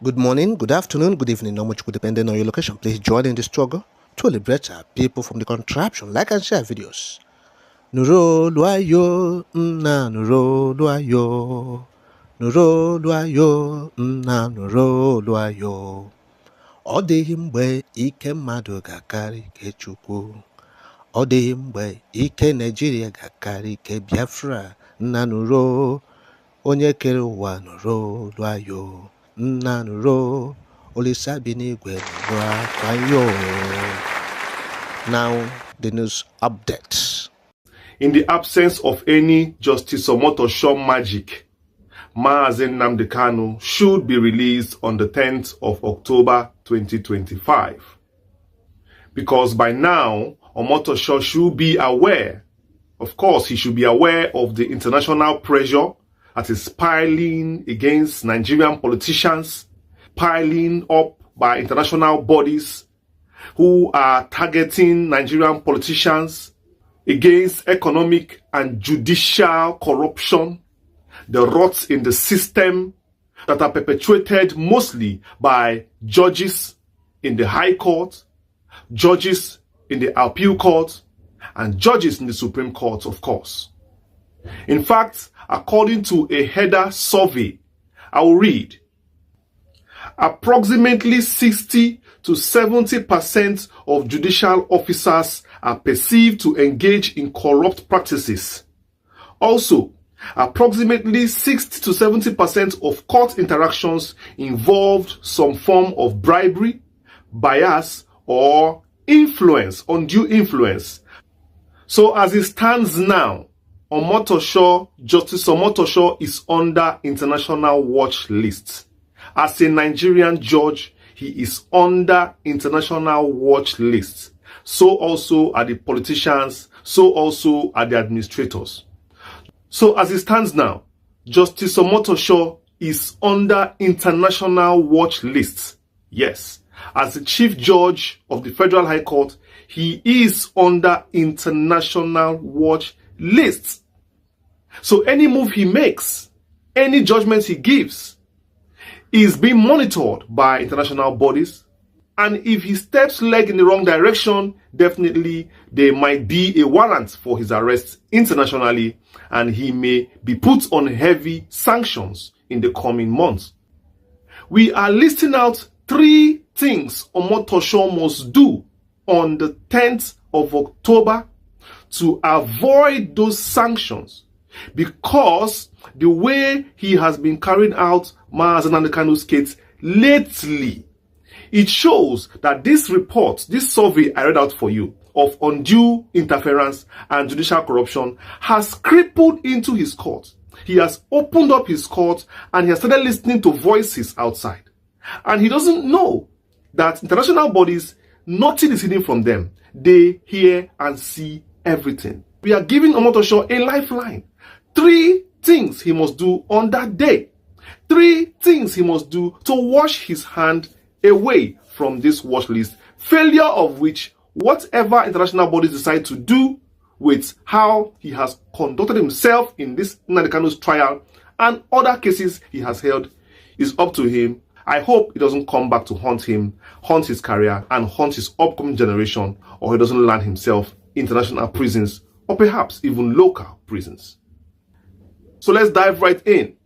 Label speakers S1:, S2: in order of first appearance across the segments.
S1: Good morning, good afternoon, good evening, not much good depending on your location. Please join in the struggle to liberate our people from the contraption. Like and share videos. Nuro luayo, na nuro luayo. Nuro luayo, na nuro luayo. Ọ dịghị mgbe ike mmadụ ga-akarị ike Chukwu. Ọ dịghị mgbe ike Nigeria ga-akarị ike Biafra. Nna nuro, onye kere ụwa nuro luayo. Nna nuro, Olisa binigwe nuro akwayo. Now, the news updates.
S2: In the absence of any Justice Omotosho magic, Mazen Nnamdi Kanu should be released on the 10th of October 2025. Because by now, Omotosho should be aware, of course, he should be aware of the international pressure that is piling against Nigerian politicians, piling up by international bodies who are targeting Nigerian politicians against economic and judicial corruption, the rots in the system that are perpetuated mostly by judges in the High Court, judges in the Appeal Court, and judges in the Supreme Court, of course. In fact, according to a header survey, I will read, approximately 60 to 70% of judicial officers are perceived to engage in corrupt practices. Also, approximately 60 to 70% of court interactions involved some form of bribery, bias, or influence, undue influence. So as it stands now, Justice Omotosho is under international watch list. As a Nigerian judge, he is under international watch list. So also are the politicians, so also are the administrators. So as it stands now, Justice Omotosho is under international watch list. Yes, as the Chief Judge of the Federal High Court, he is under international watch list. So any move he makes, any judgment he gives, is being monitored by international bodies. And if he steps leg in the wrong direction, definitely there might be a warrant for his arrest internationally, and he may be put on heavy sanctions in the coming months. We are listing out 3 things Omotosho must do on the 10th of October to avoid those sanctions, because the way he has been carrying out Mazen Nnamdi Kanu's case lately, it shows that this report, this survey I read out for you of undue interference and judicial corruption has crippled into his court. He has opened up his court and he has started listening to voices outside. And he doesn't know that international bodies, nothing is hidden from them. They hear and see everything. We are giving Omotosho a lifeline. 3 things he must do on that day. 3 things he must do to wash his hand away from this watch list, failure of which, whatever international bodies decide to do with how he has conducted himself in this Nnamdi Kanu's trial and other cases he has held, is up to him. I hope it doesn't come back to haunt him, haunt his career, and haunt his upcoming generation, or he doesn't land himself in international prisons, or perhaps even local prisons. So let's dive right in.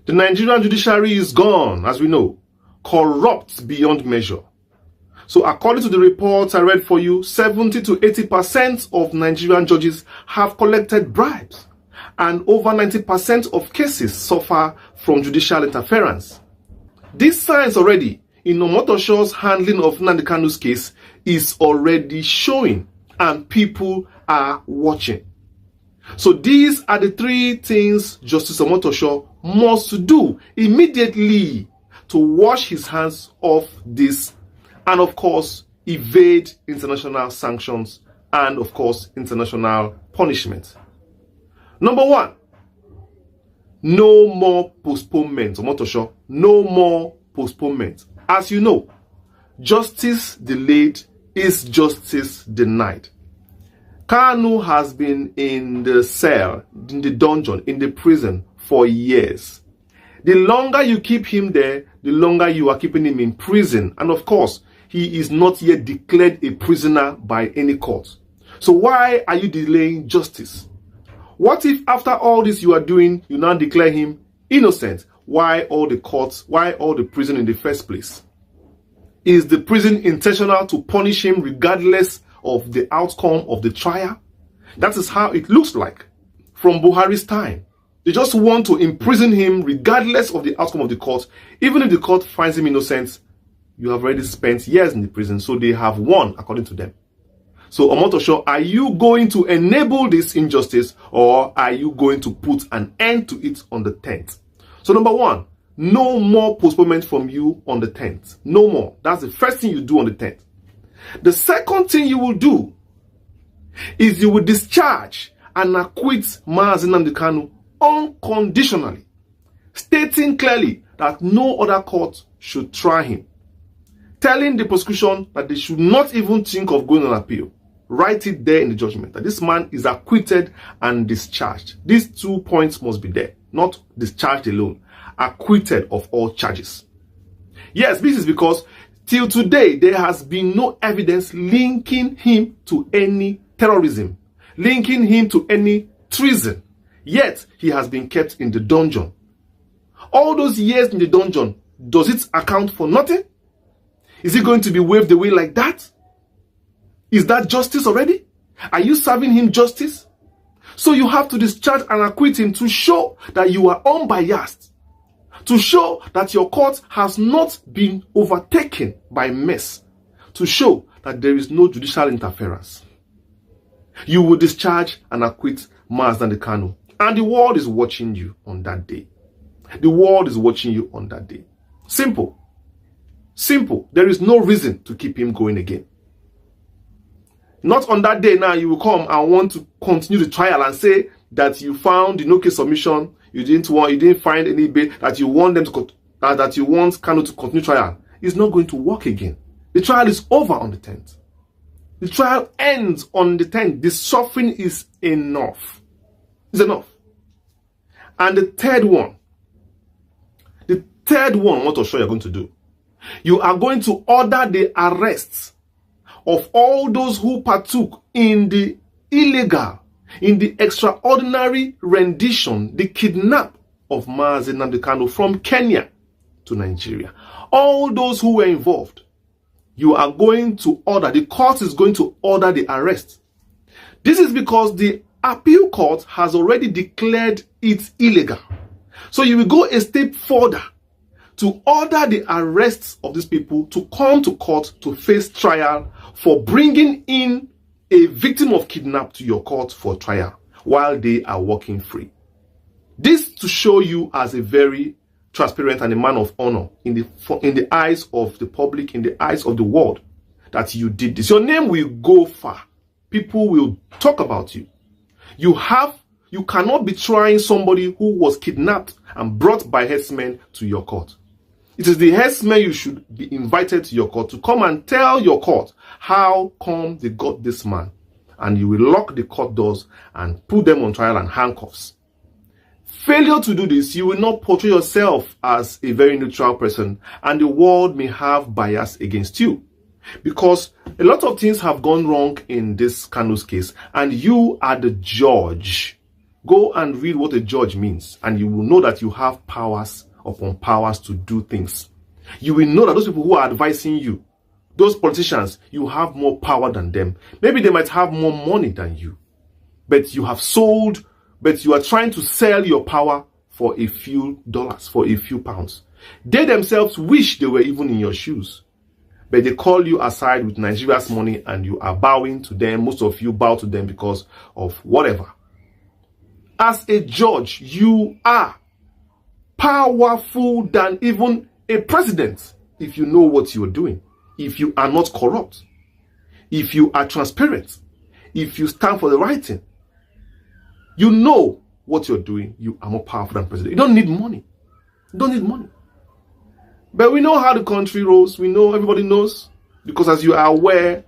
S2: The Nigerian judiciary is gone, as we know, corrupt beyond measure. So according to the reports I read for you, 70 to 80% of Nigerian judges have collected bribes, and over 90% of cases suffer from judicial interference. These signs already in Omotosho's handling of Nnamdi Kanu's case is already showing, and people are watching. So these are the 3 things Justice Omotosho must do immediately to wash his hands off this, and of course evade international sanctions and of course international punishment. Number 1, no more postponement. Omotosho, no more postponement. As you know, justice delayed is justice denied. Kanu has been in the cell, in the dungeon, in the prison for years. The longer you keep him there, the longer you are keeping him in prison. And of course, he is not yet declared a prisoner by any court. So why are you delaying justice? What if after all this you are doing, you now declare him innocent? Why all the courts? Why all the prison in the first place? Is the prison intentional to punish him regardless of the outcome of the trial? That is how it looks like from Buhari's time. They just want to imprison him regardless of the outcome of the court. Even if the court finds him innocent, you have already spent years in the prison, so they have won according to them. So Omotosho, are you going to enable this injustice, or are you going to put an end to it on the 10th? So number one, no more postponement from you on the 10th. No more. That's the first thing you do on the 10th. The second thing you will do is you will discharge and acquit Mazi Nnamdi Kanu unconditionally, stating clearly that no other court should try him, telling the prosecution that they should not even think of going on appeal. Write it there in the judgment that this man is acquitted and discharged. These 2 points must be there, not discharged alone, acquitted of all charges. Yes, this is because till today there has been no evidence linking him to any terrorism, linking him to any treason. Yet he has been kept in the dungeon. All those years in the dungeon, does it account for nothing? Is it going to be waved away like that? Is that justice already? Are you serving him justice? So you have to discharge and acquit him to show that you are unbiased, to show that your court has not been overtaken by mess, to show that there is no judicial interference. You will discharge and acquit Mazi Nnamdi Kanu, and the world is watching you on that day. The world is watching you on that day. Simple. Simple. There is no reason to keep him going again. Not on that day now you will come and want to continue the trial and say that you found the no case submission, you didn't find any bail, that you want that you want Kanu to continue trial. It's not going to work again. The trial is over on the 10th. The trial ends on the 10th. The suffering is enough. It's enough. And the third one, what I'm sure you're going to do, you are going to order the arrests of all those who partook in the illegal, in the extraordinary rendition, the kidnap of Mazi Nnamdi Kanu from Kenya to Nigeria. All those who were involved, you are going to order, the court is going to order the arrest. This is because the appeal court has already declared it illegal. So you will go a step further to order the arrests of these people to come to court to face trial for bringing in a victim of kidnap to your court for trial while they are walking free. This to show you as a very transparent and a man of honor in the eyes of the public, in the eyes of the world, that you did this. Your name will go far. People will talk about you. You cannot be trying somebody who was kidnapped and brought by herdsmen to your court. It is the herdsmen you should be invited to your court to come and tell your court how come they got this man. And you will lock the court doors and put them on trial and handcuffs. Failure to do this, you will not portray yourself as a very neutral person, and the world may have bias against you. Because a lot of things have gone wrong in this Kanu's case, and you are the judge. Go and read what a judge means, and you will know that you have powers upon powers to do things. You will know that those people who are advising you, those politicians, you have more power than them. Maybe they might have more money than you, but you are trying to sell your power for a few dollars, for a few pounds. They themselves wish they were even in your shoes, but they call you aside with Nigeria's money and you are bowing to them. Most of you bow to them because of whatever. As a judge, you are powerful than even a president if you know what you are doing, if you are not corrupt, if you are transparent, if you stand for the right thing. You know what you're doing, you are more powerful than president. You don't need money. You don't need money. But we know how the country rolls. We know, everybody knows, because as you are aware,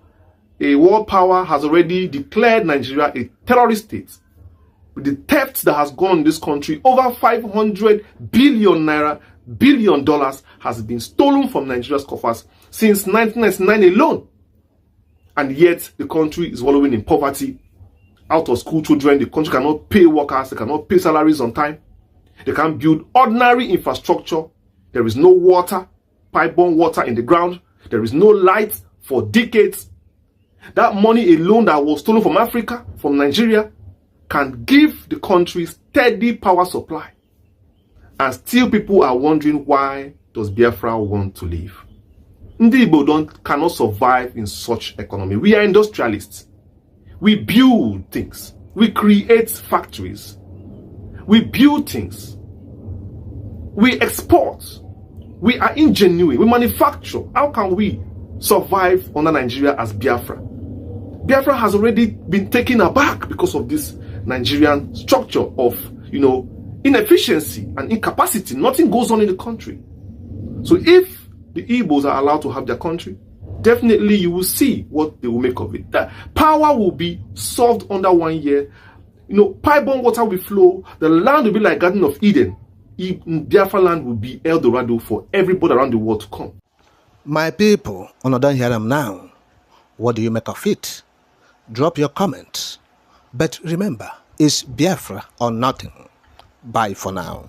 S2: a world power has already declared Nigeria a terrorist state. with the theft that has gone in this country, over 500 billion dollars has been stolen from Nigeria's coffers since 1999 alone. And yet the country is wallowing in poverty. Out of school children, the country cannot pay workers, they cannot pay salaries on time. They can't build ordinary infrastructure. There is no water, pipe-borne water in the ground. There is no light for decades. That money alone that was stolen from Africa, from Nigeria, can give the country steady power supply. And still people are wondering, why does Biafra want to leave? Ndi Igbo cannot survive in such economy. We are industrialists. We build things. We create factories. We build things. We export. We are ingenuine. We manufacture. How can we survive under Nigeria as Biafra? Biafra has already been taken aback because of this Nigerian structure of, inefficiency and incapacity. Nothing goes on in the country. So if the Igbos are allowed to have their country, definitely you will see what they will make of it. That power will be solved under 1 year. Pipe-borne water will flow. The land will be like Garden of Eden. Biafra land will be El Dorado for everybody around the world to come.
S1: My people, don't hear them now. What do you make of it? Drop your comments. But remember, it's Biafra or nothing. Bye for now.